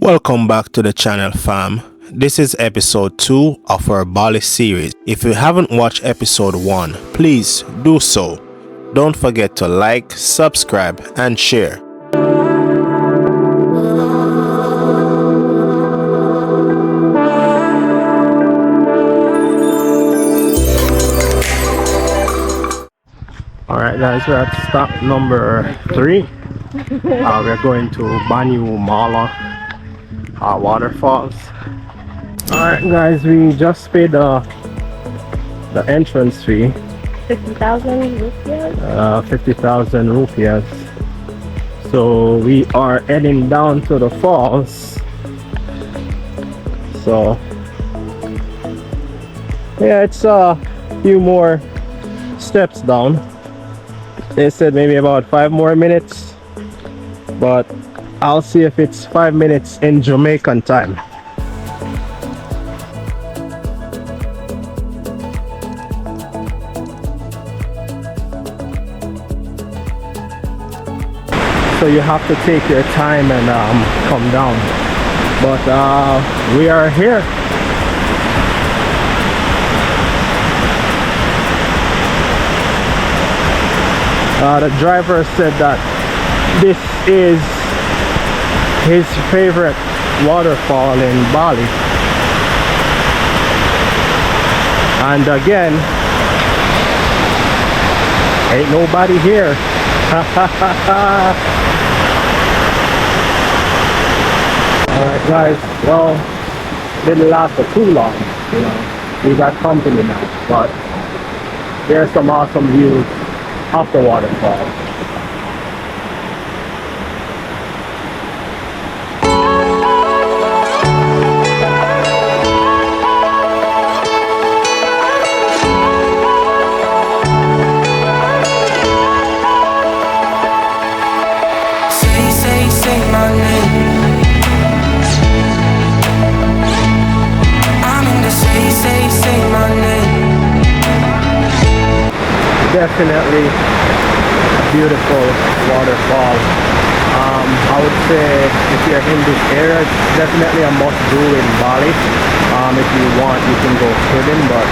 Welcome back to the channel, fam. This is episode 2 of our Bali series. If you haven't watched episode 1, please do so. Don't forget to like, subscribe and share. Alright guys, we're at stop number 3. We're going to Bali Waterfalls. Alright guys, we just paid the entrance fee. 50,000 rupiahs? 50,000 rupiahs. So we are heading down to the falls. So yeah, it's a few more steps down. They said maybe about 5 more minutes, but I'll see if it's 5 minutes in Jamaican time. So you have to take your time and come down, but we are here. The driver said that this is his favorite waterfall in Bali, and again, ain't nobody here. Alright guys, well, didn't last for too long, you know. We got company now, but there's some awesome views of the waterfall. Say my name. I'm in the say my name. Definitely a beautiful waterfall. I would say if you're in this area, it's definitely a must-do in Bali. If you want, you can go swimming, but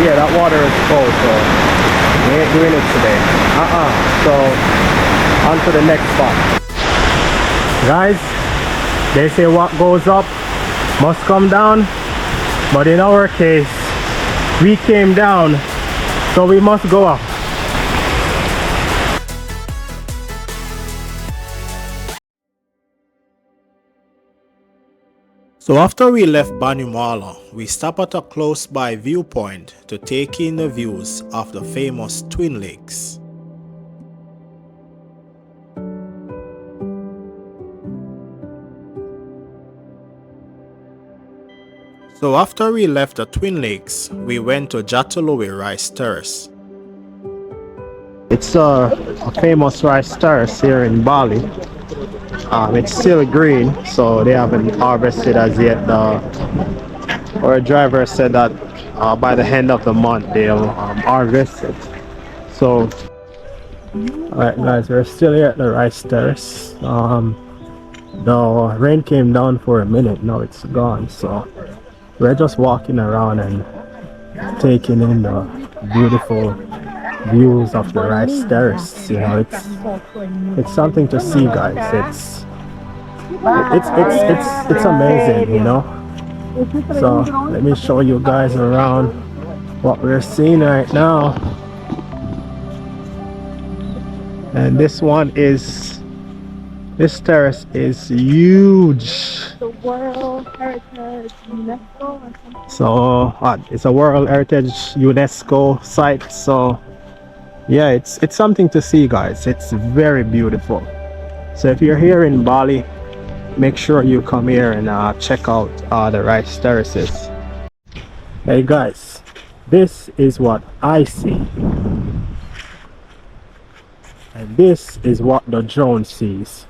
yeah, that water is cold, so we ain't doing it today. So on to the next spot. Guys, they say what goes up must come down, but in our case, we came down, so we must go up. So after we left Banyumala, we stopped at a close by viewpoint to take in the views of the famous Twin Lakes. So after we left the Twin Lakes, we went to Jatiluwih rice terrace. It's a famous rice terrace here in Bali. It's still green, so they haven't harvested as yet. Our driver said that by the end of the month they'll harvest it. So, alright guys, we're still here at the rice terrace. The rain came down for a minute, now it's gone, so we're just walking around and taking in the beautiful views of the rice terrace. You know, it's something to see, guys. It's amazing, you know. So let me show you guys around what we're seeing right now. And this terrace is huge. The World Heritage UNESCO or something. So it's a World Heritage UNESCO site, so yeah, it's something to see, guys. It's very beautiful. So if you're here in Bali, make sure you come here and check out the rice terraces. Hey guys, this is what I see, and this is what the drone sees.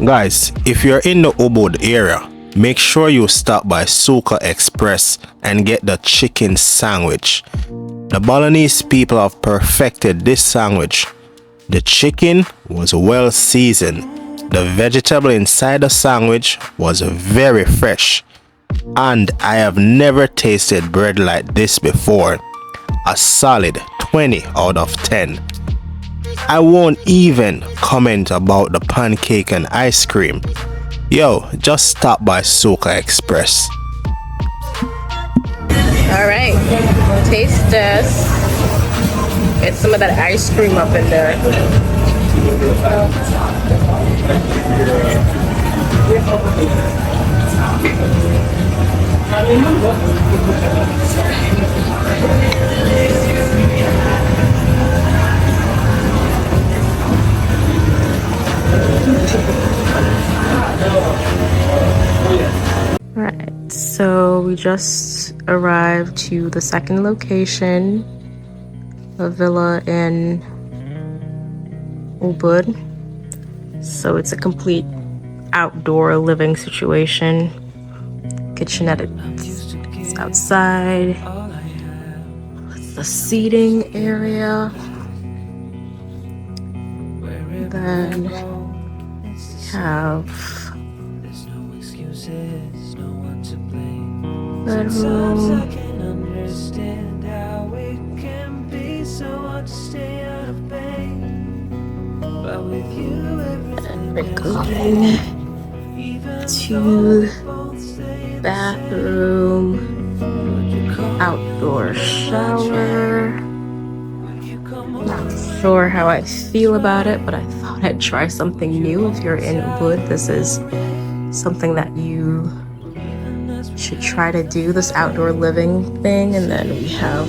Guys, if you're in the Ubud area, make sure you stop by Suka Express and get the chicken sandwich. The Balinese people have perfected this sandwich. The chicken was well seasoned. The vegetable inside the sandwich was very fresh. And I have never tasted bread like this before. A solid 20 out of 10. I won't even comment about the pancake and ice cream. Yo, just stop by Suka Express. Alright, taste this. Get some of that ice cream up in there. Alright, so we just arrived to the second location, a villa in Ubud. So it's a complete outdoor living situation. Kitchenette is outside. It's the seating area. Then have bedroom. And we're going to bathroom, outdoor shower. Not sure how I feel about it, but I thought I'd try something new. If you're in Ubud, this is something that you should try to do, this outdoor living thing. And then we have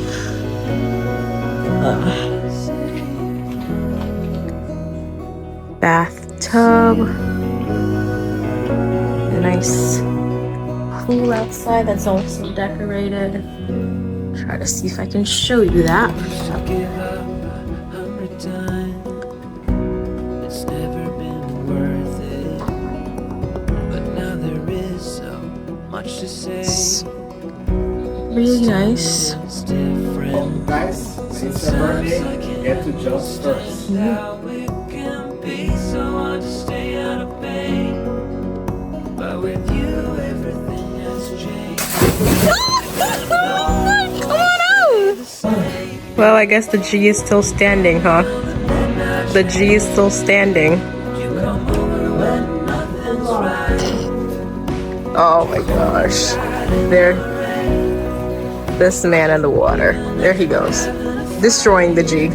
bathtub, a nice pool outside that's also decorated. Try to see if I can show you that. It's really nice. Guys, it's a birthday. Get to just first. Well, I guess the G is still standing, huh? The G is still standing. Oh my gosh. There. This man in the water. There he goes. Destroying the G.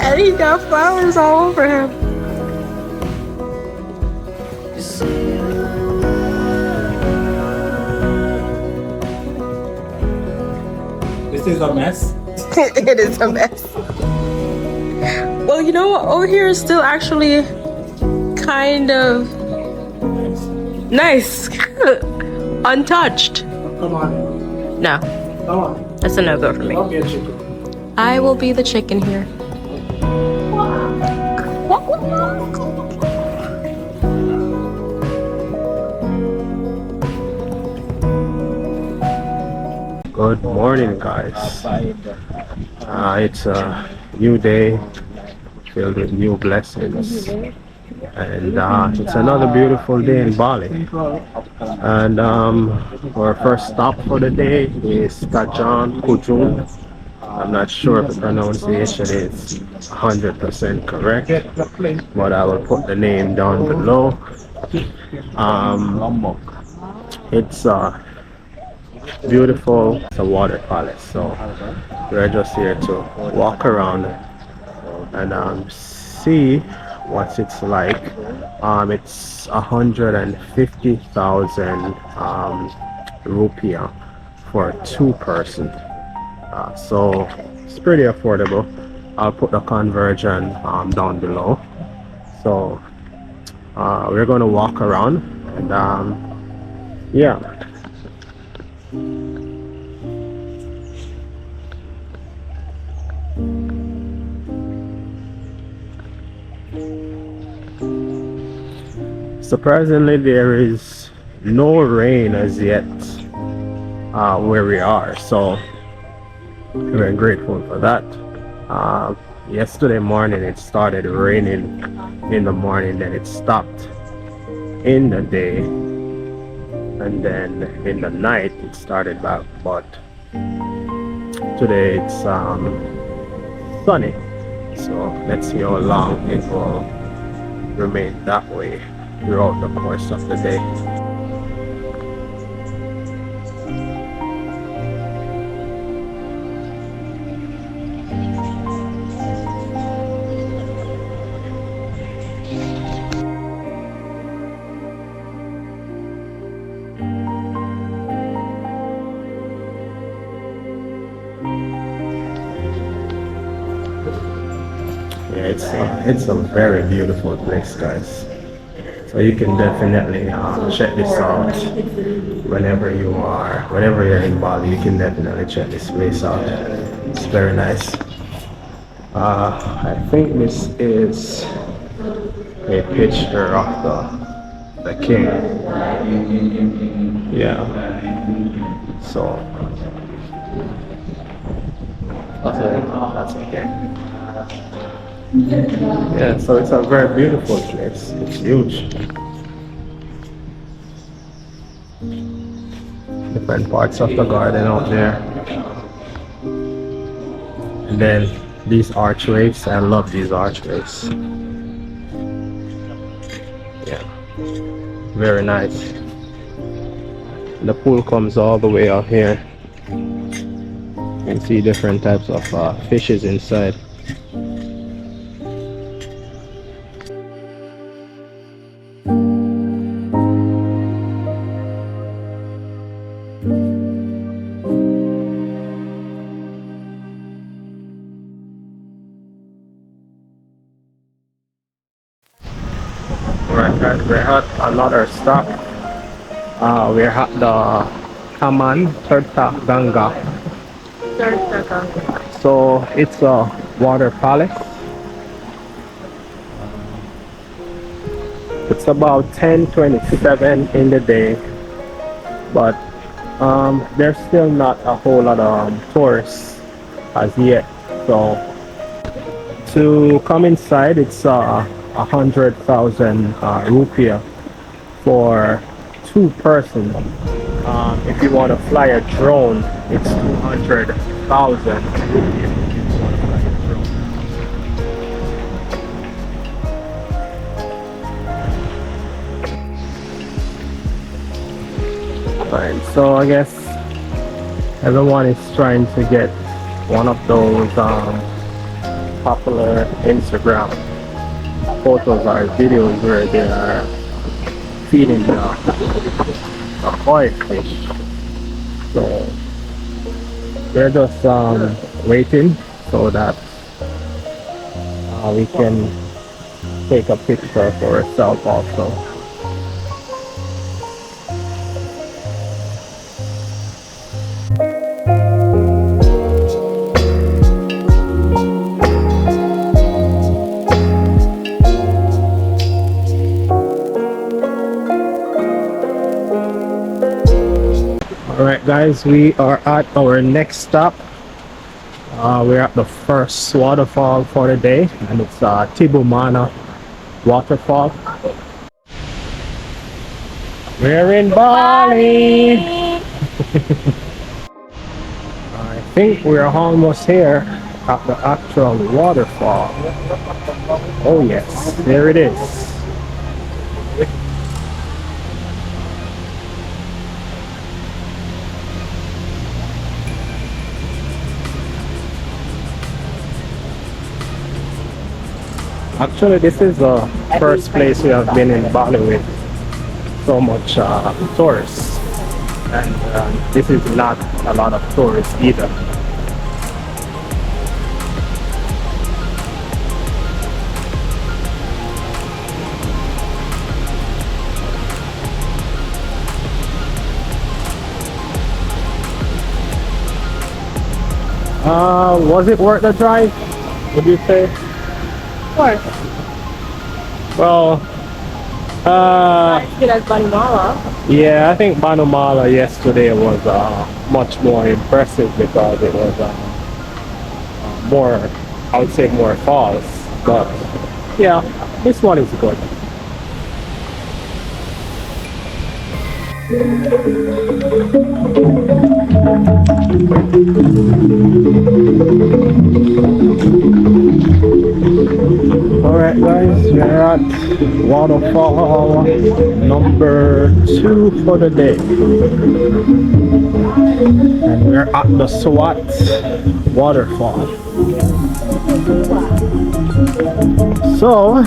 And he got flowers all over him. This is a mess. It is a mess. Well, you know what? Over here is still actually kind of nice. Untouched. Come on. No, Come on. that's a no-go for me. Don't be a chicken. I will be the chicken here. Good morning, guys. It's a new day filled with new blessings, and it's another beautiful day in Bali. And our first stop for the day is Kajan Kujun. I'm not sure if the pronunciation is 100% correct, but I will put the name down below. It's beautiful. It's a water palace, so we're just here to walk around and see what it's like. It's 150,000 rupiah for a two-person, so it's pretty affordable. I'll put the conversion down below. So we're gonna walk around and yeah. Surprisingly, there is no rain as yet where we are, so we're grateful for that. Yesterday morning it started raining in the morning, then it stopped in the day, and then in the night it started back, but today it's sunny, so let's see how long it will remain that way throughout the course of the day. Yeah, it's a very beautiful place, guys. So you can definitely check this out whenever you're in Bali. You can definitely check this place out. It's very nice. I think this is a picture of the king. Yeah. So that's okay. Yeah, so it's a very beautiful place. It's huge. Different parts of the garden out there. And then these archways. I love these archways. Yeah, very nice. The pool comes all the way out here. You can see different types of fishes inside. Alright guys, we're at another stop. We're at the Taman Tirta Ganga. So it's a water palace. It's about 10:27 in the day, but there's still not a whole lot of tourists as yet. So to come inside, it's 100,000 rupiah for 2 persons. If you want to fly a drone, it's 200,000 rupiah. If you want to fly a drone. Fine. So I guess everyone is trying to get one of those popular Instagram photos or videos where they are feeding the koi fish. So we're just waiting so that we can take a picture for ourselves also. Alright guys, we are at our next stop. We're at the first waterfall for the day, and it's Tibumana Waterfall. We're in Bali! I think we're almost here at the actual waterfall. Oh yes, there it is. Actually, this is the first place we have been in Bali with so much tourists, and this is not a lot of tourists either. Was it worth the drive, would you say? Of course. Well, As good as Banimala. Yeah, I think Banumala yesterday was much more impressive because it was more, I would say, more falls. But yeah, this one is good. Alright guys, we're at waterfall number 2 for the day. And we're at the SWAT waterfall. So,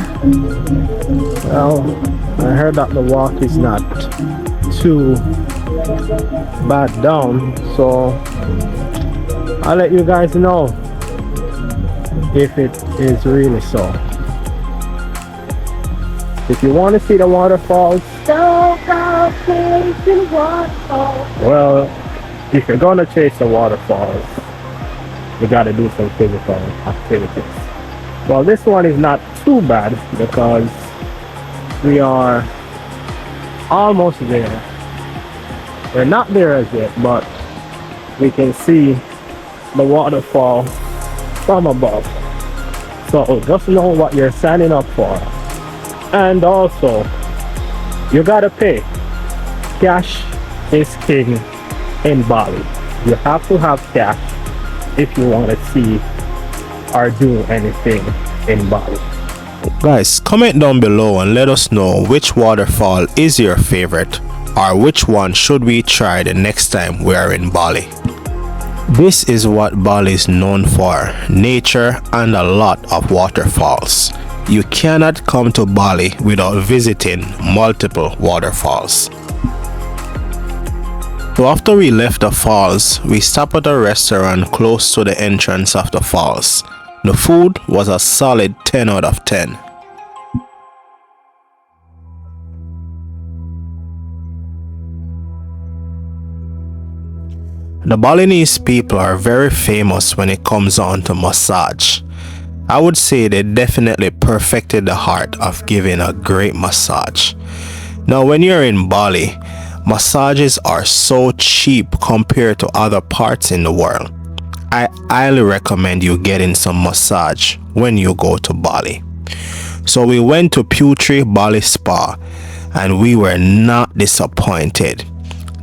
well, I heard that the walk is not too bad down, so I'll let you guys know if it is really so. If you want to see the waterfalls, Don't go chasing waterfalls. well, if you're gonna chase the waterfalls, you gotta do some physical activities. Well, this one is not too bad because we are almost there. We're not there as yet, but we can see the waterfall from above. So just know what you're signing up for. And also, you gotta pay. Cash is king in Bali. You have to have cash if you want to see or do anything in Bali. Guys, comment down below and let us know which waterfall is your favorite or which one should we try the next time we are in Bali. This is what Bali is known for, nature and a lot of waterfalls. You cannot come to Bali without visiting multiple waterfalls. So after we left the falls, we stopped at a restaurant close to the entrance of the falls. The food was a solid 10 out of 10. The Balinese people are very famous when it comes on to massage. I would say they definitely perfected the art of giving a great massage. Now when you're in Bali, massages are so cheap compared to other parts in the world. I highly recommend you getting some massage when you go to Bali. So we went to Putri Bali Spa and we were not disappointed.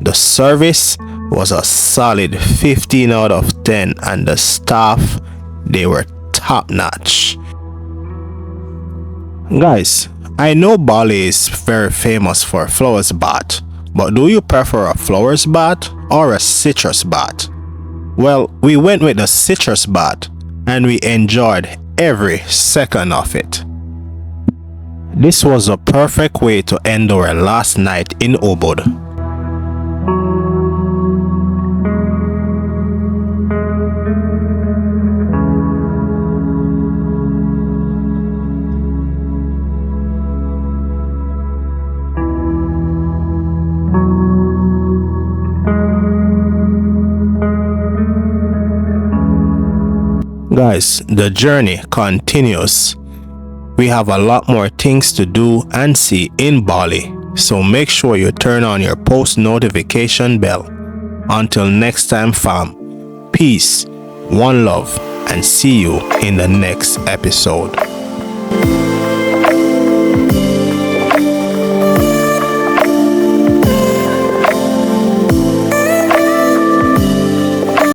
The service was a solid 15 out of 10 and the staff, they were top notch. Guys, I know Bali is very famous for flowers bath, but do you prefer a flowers bath or a citrus bath? Well, we went with the citrus bath and we enjoyed every second of it. This was a perfect way to end our last night in Ubud. Guys, the journey continues. We have a lot more things to do and see in Bali, so make sure you turn on your post notification bell. Until next time fam, peace, one love, and see you in the next episode.